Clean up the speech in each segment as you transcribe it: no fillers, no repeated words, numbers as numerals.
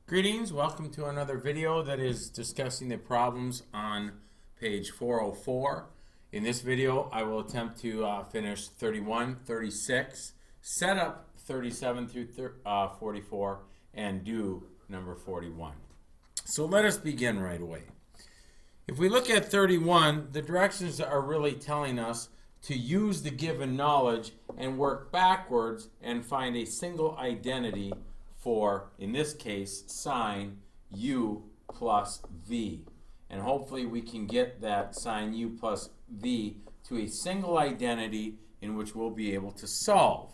Greetings, welcome to another video that is discussing the problems on page 404. In this video, I will attempt to finish 31, 36, set up 37 through 44, and do number 41. So let us begin right away. If we look at 31, the directions are really telling us to use the given knowledge and work backwards and find a single identity for, in this case, sine u plus v. And hopefully we can get that sine u plus v to a single identity in which we'll be able to solve.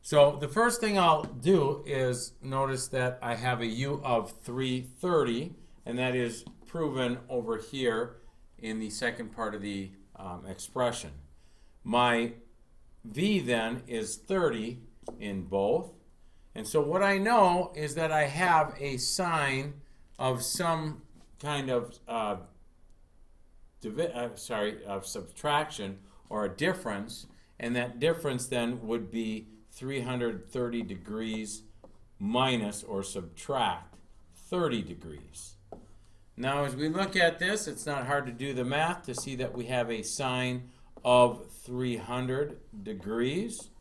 So the first thing I'll do is notice that I have a u of 330, and that is proven over here in the second part of the expression. My v then is 30 in both. And so what I know is that I have a sign of some kind of subtraction or a difference, and that difference then would be 330 degrees minus or subtract 30 degrees. Now as we look at this, it's not hard to do the math to see that we have a sine of 300 degrees.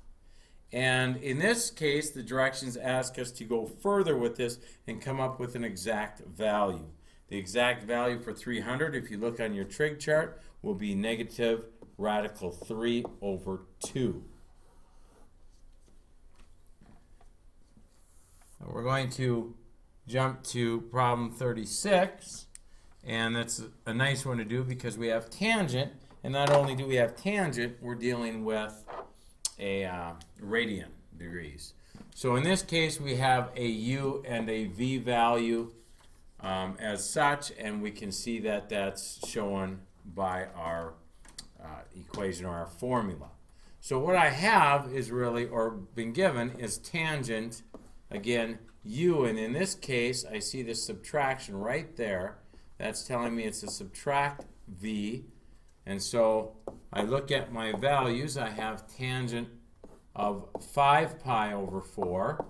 And in this case, the directions ask us to go further with this and come up with an exact value. The exact value for 300, if you look on your trig chart, will be negative radical 3 over 2. We're going to jump to problem 36, and that's a nice one to do because we have tangent, and not only do we have tangent, we're dealing with a radian degrees. So in this case we have a u and a v value as such, and we can see that that's shown by our equation or our formula. So what I have is really, or been given, is tangent, again, u, and in this case I see the subtraction right there. That's telling me it's a subtract v. And so I look at my values. I have tangent of 5 pi over 4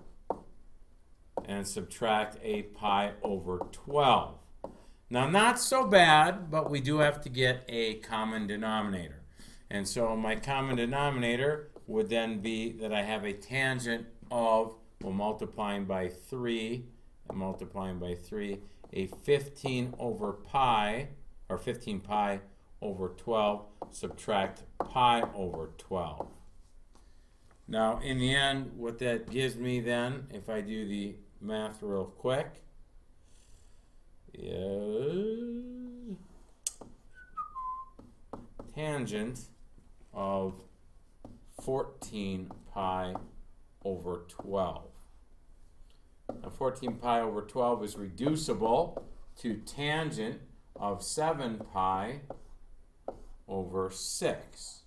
and subtract 8 pi over 12. Now not so bad, but we do have to get a common denominator. And so my common denominator would then be that I have a tangent of, well, multiplying by 3, a 15 over pi, or 15 pi over 12, subtract pi over 12. Now, in the end, what that gives me then, if I do the math real quick, is tangent of 14 pi over 12. Now, 14 pi over 12 is reducible to tangent of 7 pi over 6.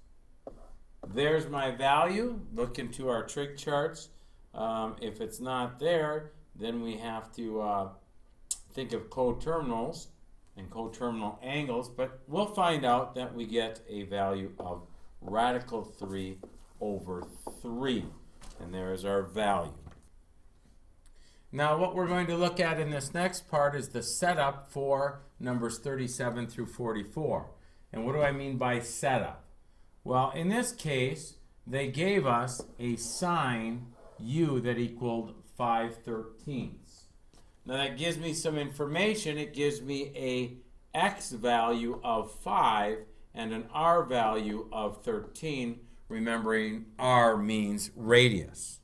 There's my value. Look into our trig charts. If it's not there, then we have to think of coterminals and coterminal angles, but we'll find out that we get a value of radical 3 over 3, and there is our value. Now what we're going to look at in this next part is the setup for numbers 37 through 44. And what do I mean by setup? Well, in this case, they gave us a sine u that equaled 5/13. Now that gives me some information. It gives me a x value of 5 and an r value of 13, remembering r means radius.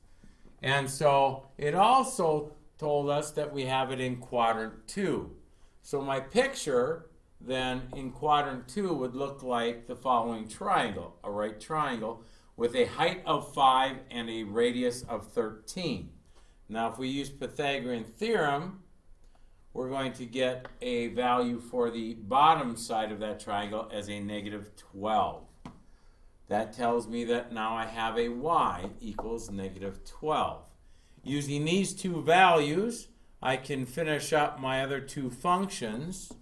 And so it also told us that we have it in quadrant 2. So my picture then in quadrant 2 would look like the following triangle, a right triangle with a height of 5 and a radius of 13. Now if we use Pythagorean theorem, we're going to get a value for the bottom side of that triangle as a negative 12. That tells me that now I have a y equals negative 12. Using these two values, I can finish up my other two functions,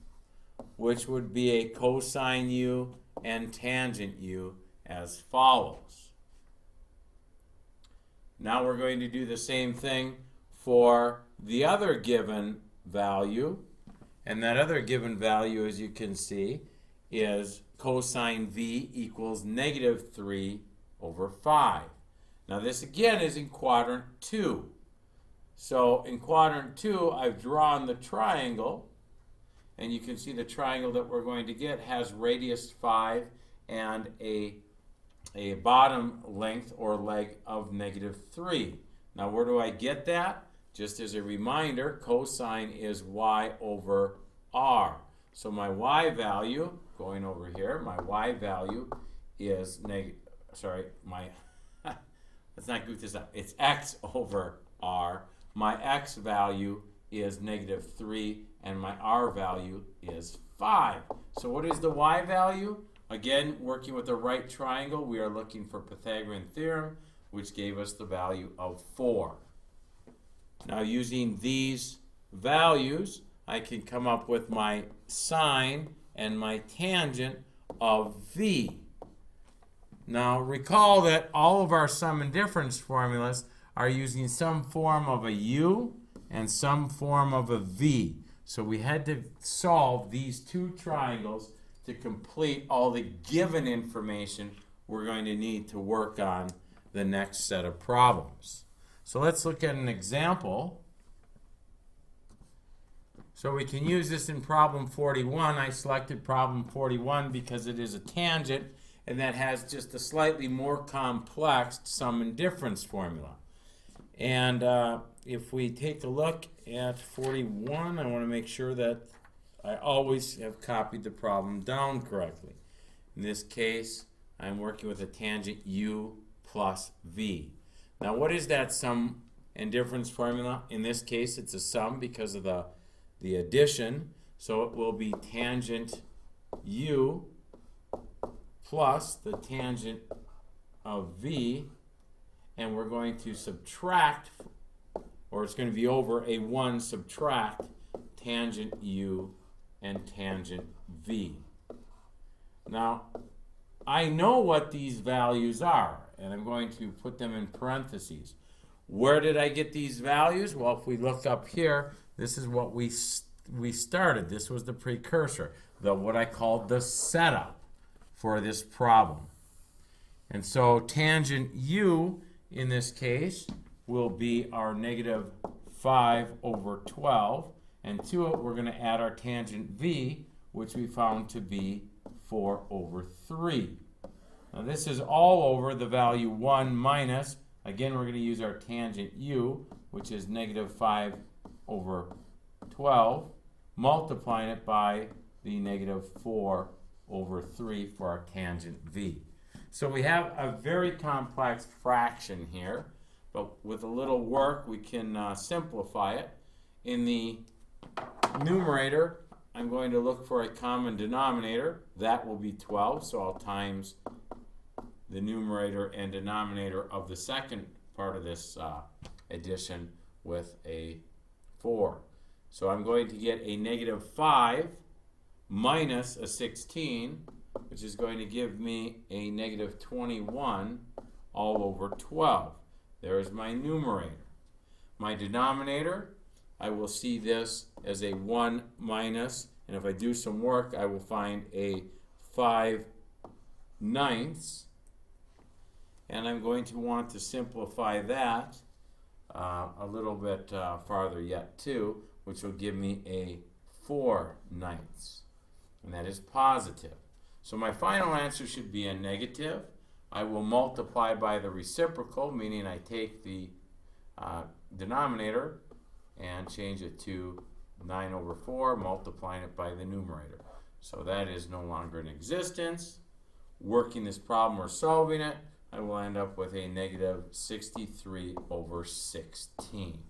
which would be a cosine u and tangent u, as follows. Now we're going to do the same thing for the other given value, and that other given value, as you can see, is cosine v equals negative 3 over 5. Now this again is in quadrant 2. So in quadrant 2, I've drawn the triangle, and you can see the triangle that we're going to get has radius 5 and a bottom length or leg of negative 3. Now where do I get that? Just as a reminder, cosine is y over r. So my y value, going over here, my y value is let's not goof this up. It's x over r. My x value is negative 3, and my r value is 5. So what is the y value? Again, working with the right triangle, we are looking for Pythagorean theorem, which gave us the value of 4. Now using these values, I can come up with my sine and my tangent of v. Now recall that all of our sum and difference formulas are using some form of a u and some form of a v. So we had to solve these two triangles to complete all the given information we're going to need to work on the next set of problems. So let's look at an example. So we can use this in problem 41. I selected problem 41 because it is a tangent and that has just a slightly more complex sum and difference formula. And if we take a look at 41, I want to make sure that I always have copied the problem down correctly. In this case, I'm working with a tangent u plus v. Now what is that sum and difference formula? In this case, it's a sum because of the addition. So it will be tangent u plus the tangent of v, and we're going to subtract, or it's going to be over a 1 subtract tangent u and tangent v. Now, I know what these values are, and I'm going to put them in parentheses. Where did I get these values? Well, if we look up here, this is what we started. This was the precursor, what I called the setup for this problem. And so tangent u in this case will be our negative 5 over 12, and to it we're going to add our tangent v, which we found to be 4 over 3. Now this is all over the value 1 minus, again we're going to use our tangent u, which is negative 5 over 12, multiplying it by the negative 4 over 3 for our tangent v. So we have a very complex fraction here, but with a little work we can simplify it. In the numerator, I'm going to look for a common denominator. That will be 12, so I'll times the numerator and denominator of the second part of this addition with a 4. So I'm going to get a negative 5 minus a 16, which is going to give me a negative 21 all over 12. There's my numerator. My denominator, I will see this as a 1 minus, and if I do some work, I will find a 5/9, and I'm going to want to simplify that a little bit farther yet too, which will give me a 4/9, and that is positive. So my final answer should be a negative. I will multiply by the reciprocal, meaning I take the denominator and change it to 9 over 4, multiplying it by the numerator. So that is no longer in existence. Working this problem or solving it, I will end up with a negative 63 over 16.